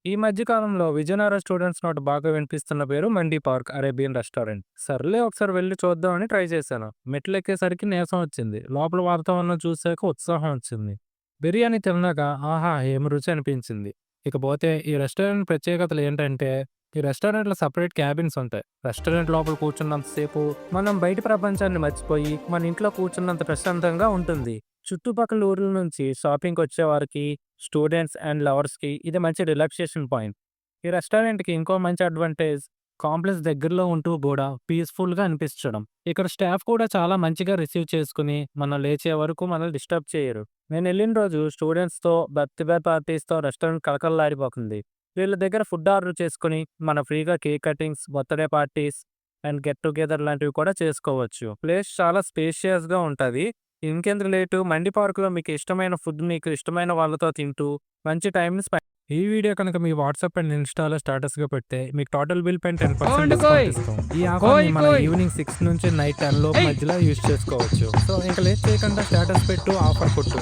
ఈ మధ్య కాలంలో విజయనగరం స్టూడెంట్స్ నోట బాగా వినిపిస్తున్న పేరు మండీ పార్క్ అరేబియన్ రెస్టారెంట్. సర్లే ఒకసారి వెళ్ళి చూద్దామని ట్రై చేశాను. మెట్లు ఎక్కేసరికి నీరసం వచ్చింది. లోపల వాతావరణం చూసాక ఉత్సాహం వచ్చింది. బిర్యానీ తిన్నాక ఆహా ఏం రుచి అనిపించింది. ఇకపోతే ఈ రెస్టారెంట్ ప్రత్యేకతలు ఏంటంటే ఈ రెస్టారెంట్లో సపరేట్ క్యాబిన్స్ ఉంటాయి. రెస్టారెంట్ లోపల కూర్చున్నంతసేపు మనం బయట ప్రపంచాన్ని మర్చిపోయి మన ఇంట్లో కూర్చున్నంత ప్రశాంతంగా ఉంటుంది. చుట్టుపక్కల ఊర్ల నుంచి షాపింగ్కి వచ్చే వారికి, స్టూడెంట్స్ అండ్ లవర్స్‌కి ఇది మంచి రిలాక్సేషన్ పాయింట్. ఈ రెస్టారెంట్‌కి ఇంకో మంచి అడ్వాంటేజ్ కాంప్లెక్స్ దగ్గరలో ఉంటూ గూడా పీస్‌ఫుల్‌గా అనిపించడం. ఇక్కడ స్టాఫ్ కూడా చాలా మంచిగా రిసీవ్ చేసుకొని, మనం లేచే వరకు మనల్ని డిస్టర్బ్ చేయరు. నేనెళ్ళిన రోజు స్టూడెంట్స్‌తో, బర్త్‌డే పార్టీస్‌తో రెస్టారెంట్ కళకళలాడిపోతుంది. వీళ్ళ దగ్గర ఫుడ్ ఆర్డర్ చేసుకొని, మనం ఫ్రీగా cake cuttings, birthday parties and get together లాంటివి కూడా చేసుకోవచ్చు. ప్లేస్ చాలా స్పేషియస్‌గా ఉంటది. ఇంకెందుకు లేటు మండి పార్క్‌లో మీకు ఇష్టమైన ఫుడ్ మీకు ఇష్టమైన వాళ్ళతో తింటూ మంచి టైమ్‌ని ఈ వీడియో కనుక మీ వాట్సాప్ అండ్ ఇన్‌స్టాలో స్టేటస్‌గా పెడితే మీకు టోటల్ బిల్ పైన 10% కోయండి కోయ్ డిస్కౌంట్ ఇస్తాం. ఈ ఆఫర్‌ని కోయ్ మన కోయ్ ఈవినింగ్ 6 నుంచి నైట్ 10 లోపు ఏయ్ మధ్యలో యూజ్ చేసుకోవచ్చు. సో ఇంక లేట్ చేయకుండా స్టేటస్ పెట్టు, ఆఫర్ కొట్టు.